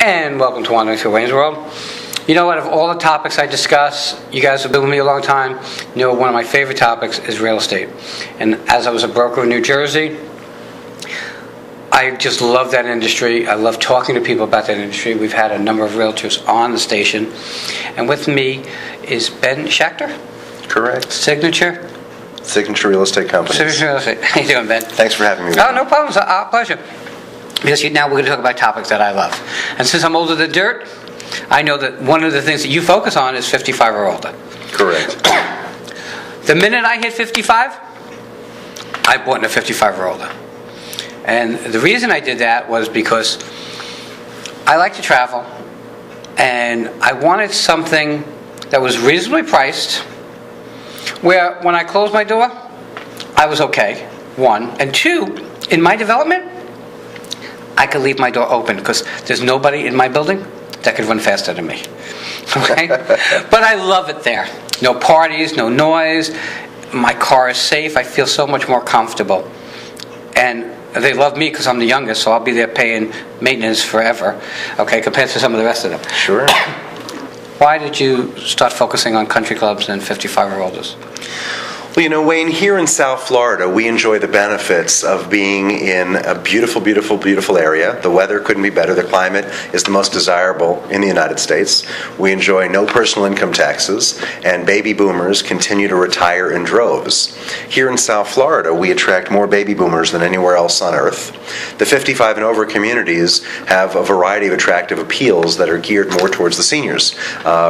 And welcome to Wandering Through Wayne's World. You know what, of all the topics I discuss, you guys have been with me a long time, you know one of my favorite topics is real estate. And as I was a broker in New Jersey, I just love that industry. I love talking to people about that industry. We've had a number of realtors on the station. And with me is Ben Schachter. Correct. Signature Real Estate Company. Signature Real Estate. How you doing, Ben? Thanks for having me. Oh, no problem. It's a pleasure. Because now we're going to talk about topics that I love. And since I'm older than dirt, I know that one of the things that you focus on is 55 or older. Correct. The minute I hit 55, I bought in a 55 or older. And the reason I did that was because I like to travel, and I wanted something that was reasonably priced, where when I closed my door, I was okay, one. And two, in my development, I could leave my door open because there's nobody in my building that could run faster than me. Okay? But I love it there. No parties, no noise. My car is safe. I feel so much more comfortable. And they love me because I'm the youngest, so I'll be there paying maintenance forever, okay, compared to some of the rest of them. Sure. Why did you start focusing on country clubs and 55-year-olds? Well, you know, Wayne, here in South Florida, we enjoy the benefits of being in a beautiful, beautiful, beautiful area. The weather couldn't be better. The climate is the most desirable in the United States. We enjoy no personal income taxes, and baby boomers continue to retire in droves. Here in South Florida, we attract more baby boomers than anywhere else on earth. The 55 and over communities have a variety of attractive appeals that are geared more towards the seniors.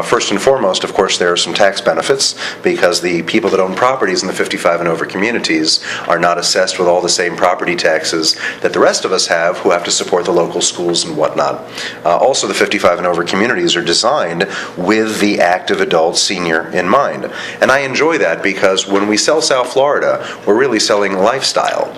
First and foremost, of course, there are some tax benefits because the people that own properties in the 55 and over communities are not assessed with all the same property taxes that the rest of us have who have to support the local schools and whatnot. Also, the 55 and over communities are designed with the active adult senior in mind. And I enjoy that because when we sell South Florida, we're really selling lifestyle.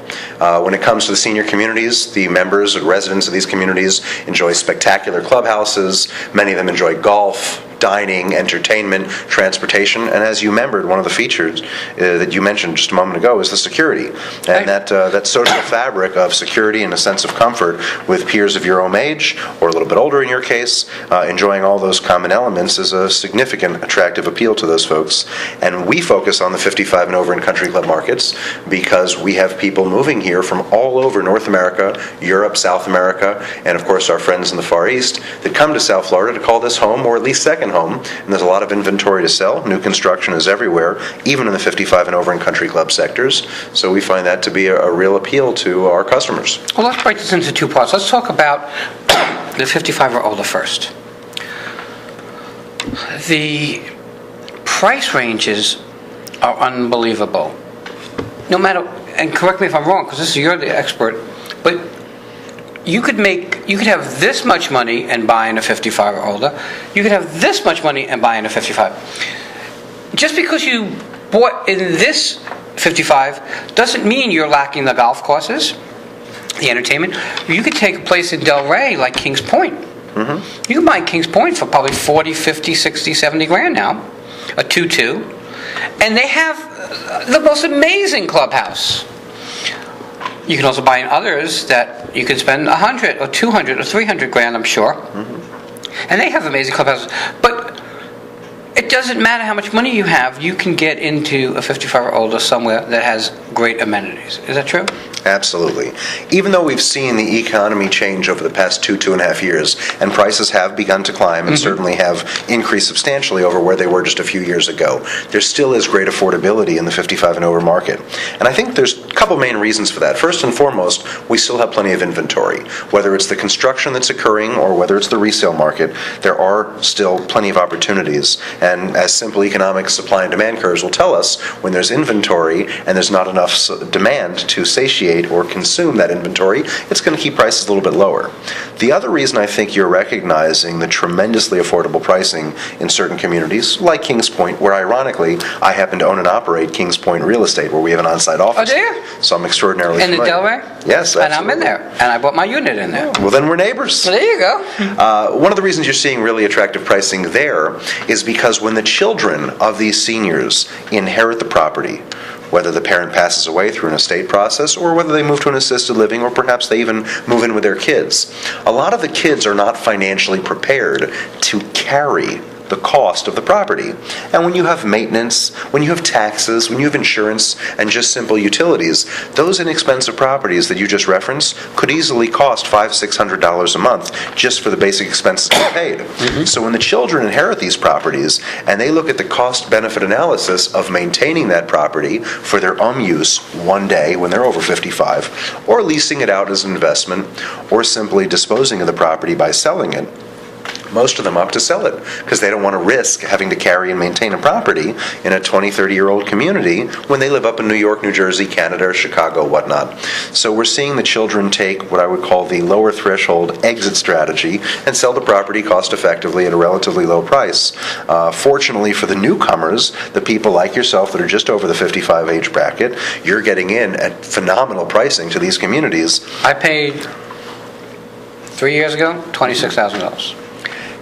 When it comes to the senior communities, the members and residents of these communities enjoy spectacular clubhouses. Many of them enjoy golf, dining, entertainment, transportation, and as you remembered, one of the features that you mentioned just a moment ago is the security. And that social fabric of security and a sense of comfort with peers of your own age, or a little bit older in your case, enjoying all those common elements is a significant attractive appeal to those folks. And we focus on the 55 and over in country club markets because we have people moving here from all over North America, Europe, South America, and of course our friends in the Far East that come to South Florida to call this home, or at least second home, and there's a lot of inventory to sell. New construction is everywhere, even in the 55 and over in country club sectors, so we find that to be a real appeal to our customers. Well, let's break this into two parts. Let's talk about the 55 or older first. The price ranges are unbelievable. No matter, and correct me if I'm wrong, because you're the expert, but you could have this much money and buy in a 55 or older. You could have this much money and buy in a 55. Just because you bought in this 55 doesn't mean you're lacking the golf courses, the entertainment. You could take a place in Del Rey like Kings Point. Mm-hmm. You can buy Kings Point for probably 40, 50, 60, 70 grand now, a 2-2. And they have the most amazing clubhouse. You can also buy in others that you can spend 100 or 200 or 300 grand, I'm sure. Mm-hmm. And they have amazing clubhouses. But it doesn't matter how much money you have, you can get into a 55 or older somewhere that has great amenities. Is that true? Absolutely. Even though we've seen the economy change over the past 2.5 years, and prices have begun to climb and certainly have increased substantially over where they were just a few years ago, there still is great affordability in the 55 and over market. And I think there's a couple main reasons for that. First and foremost, we still have plenty of inventory. Whether it's the construction that's occurring or whether it's the resale market, there are still plenty of opportunities. And as simple economic supply and demand curves will tell us, when there's inventory and there's not enough demand to satiate or consume that inventory, it's going to keep prices a little bit lower. The other reason I think you're recognizing the tremendously affordable pricing in certain communities, like Kings Point, where ironically I happen to own and operate Kings Point Real Estate, where we have an on-site office. Oh, do you? So I'm extraordinarily familiar. In the Del Rey? Yes, absolutely. And I'm in there, and I bought my unit in there. Well, then we're neighbors. Well, there you go. One of the reasons you're seeing really attractive pricing there is because when the children of these seniors inherit the property, whether the parent passes away through an estate process or whether they move to an assisted living or perhaps they even move in with their kids. A lot of the kids are not financially prepared to carry the cost of the property. And when you have maintenance, when you have taxes, when you have insurance, and just simple utilities, those inexpensive properties that you just referenced could easily cost $500-600 a month just for the basic expenses they paid. So when the children inherit these properties and they look at the cost-benefit analysis of maintaining that property for their own use one day when they're over 55, or leasing it out as an investment, or simply disposing of the property by selling it, most of them opt to sell it because they don't want to risk having to carry and maintain a property in a 20, 30-year-old community when they live up in New York, New Jersey, Canada, or Chicago, whatnot. So we're seeing the children take what I would call the lower threshold exit strategy and sell the property cost effectively at a relatively low price. Fortunately for the newcomers, the people like yourself that are just over the 55 age bracket, you're getting in at phenomenal pricing to these communities. I paid 3 years ago $26,000.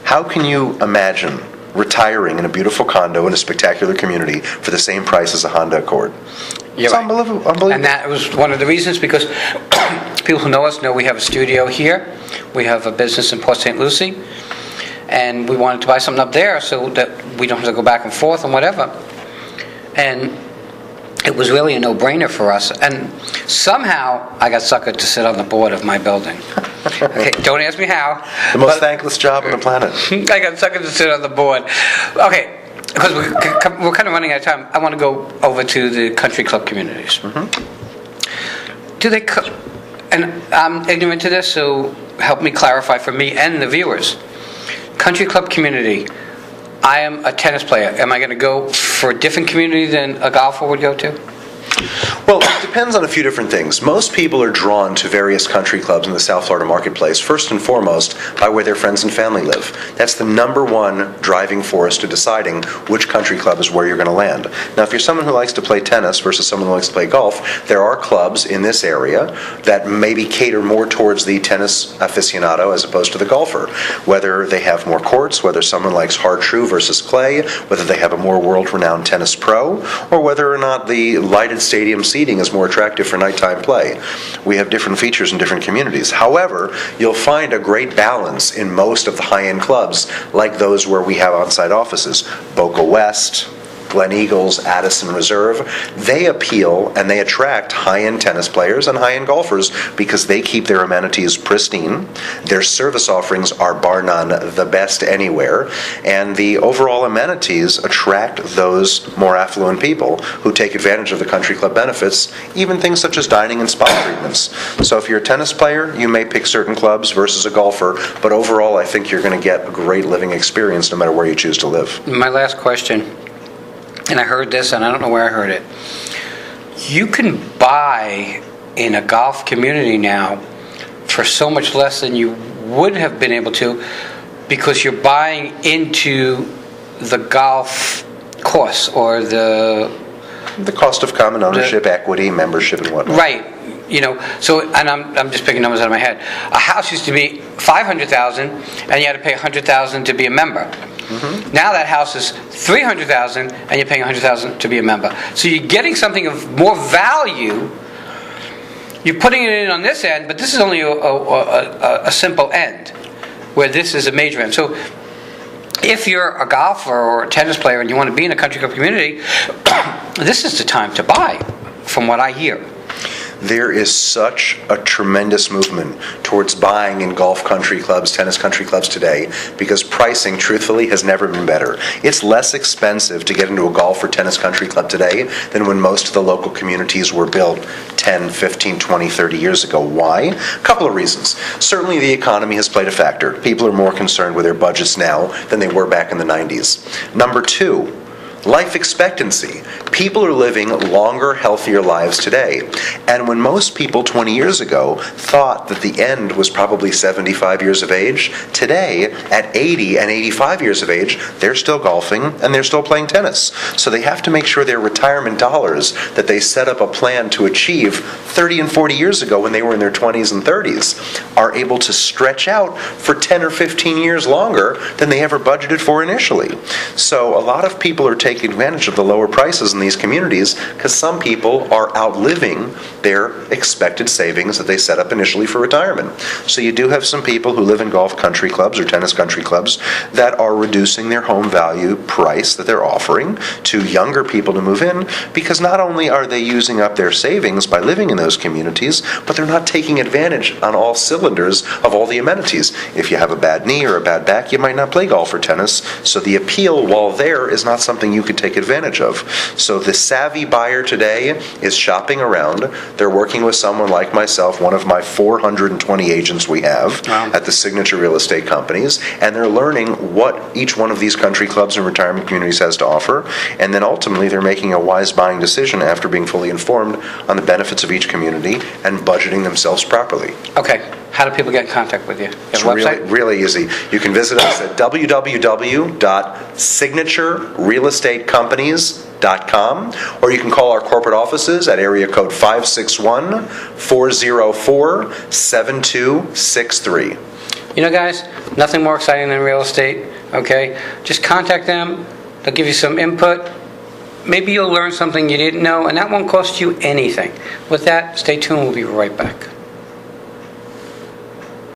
How can you imagine retiring in a beautiful condo in a spectacular community for the same price as a Honda Accord? You're It's right. unbelievable. And that was one of the reasons, because people who know us know we have a studio here, we have a business in Port St. Lucie, and we wanted to buy something up there so that we don't have to go back and forth and whatever. And it was really a no-brainer for us. And somehow I got suckered to sit on the board of my building. Okay, don't ask me how. The most thankless job on the planet. I got suckered to sit on the board. Okay, because we're kind of running out of time. I want to go over to the country club communities. Do they, and I'm ignorant to this, so help me clarify for me and the viewers. Country club community, I am a tennis player. Am I going to go for a different community than a golfer would go to? Well, it depends on a few different things. Most people are drawn to various country clubs in the South Florida marketplace, first and foremost, by where their friends and family live. That's the number one driving force to deciding which country club is where you're going to land. Now, if you're someone who likes to play tennis versus someone who likes to play golf, there are clubs in this area that maybe cater more towards the tennis aficionado as opposed to the golfer. Whether they have more courts, whether someone likes hard true versus clay, whether they have a more world-renowned tennis pro, or whether or not the lighted stadium seating is more attractive for nighttime play. We have different features in different communities. However, you'll find a great balance in most of the high-end clubs, like those where we have on-site offices. Boca West, Glen Eagles, Addison Reserve, they appeal and they attract high-end tennis players and high-end golfers because they keep their amenities pristine. Their service offerings are bar none the best anywhere, and the overall amenities attract those more affluent people who take advantage of the country club benefits, even things such as dining and spa treatments. So if you're a tennis player, you may pick certain clubs versus a golfer, but overall I think you're going to get a great living experience no matter where you choose to live. My last question, and I heard this, and I don't know where I heard it. You can buy in a golf community now for so much less than you would have been able to, because you're buying into the golf course or the cost of common ownership, equity, membership, and whatnot. Right. You know, so, and I'm just picking numbers out of my head. A house used to be $500,000, and you had to pay $100,000 to be a member. Now that house is $300,000, and you're paying $100,000 to be a member. So you're getting something of more value. You're putting it in on this end, but this is only a simple end, where this is a major end. So if you're a golfer or a tennis player and you want to be in a country club community, this is the time to buy, from what I hear. There is such a tremendous movement towards buying in golf country clubs, tennis country clubs today, because pricing, truthfully, has never been better. It's less expensive to get into a golf or tennis country club today than when most of the local communities were built 10, 15, 20, 30 years ago. Why? A couple of reasons. Certainly the economy has played a factor. People are more concerned with their budgets now than they were back in the 90s. Number two, life expectancy. People are living longer, healthier lives today. And when most people 20 years ago thought that the end was probably 75 years of age, today, at 80 and 85 years of age, they're still golfing and they're still playing tennis. So they have to make sure their retirement dollars that they set up a plan to achieve 30 and 40 years ago when they were in their 20s and 30s are able to stretch out for 10 or 15 years longer than they ever budgeted for initially. So a lot of people are taking advantage of the lower prices in these communities because some people are outliving their expected savings that they set up initially for retirement. So you do have some people who live in golf country clubs or tennis country clubs that are reducing their home value price that they're offering to younger people to move in, because not only are they using up their savings by living in those communities, but they're not taking advantage on all cylinders of all the amenities. If you have a bad knee or a bad back, you might not play golf or tennis, so the appeal while there is not something you could take advantage of. So the savvy buyer today is shopping around. They're working with someone like myself, one of my 420 agents we have at the signature real estate companies, and they're learning what each one of these country clubs and retirement communities has to offer, and then ultimately they're making a wise buying decision after being fully informed on the benefits of each community and budgeting themselves properly. Okay. How do people get in contact with you? You have It's a website? really easy. You can visit us at www.signaturerealestatecompanies.com, or you can call our corporate offices at area code 561-404-7263. You know, guys, nothing more exciting than real estate, okay? Just contact them. They'll give you some input. Maybe you'll learn something you didn't know, and that won't cost you anything. With that, stay tuned. We'll be right back.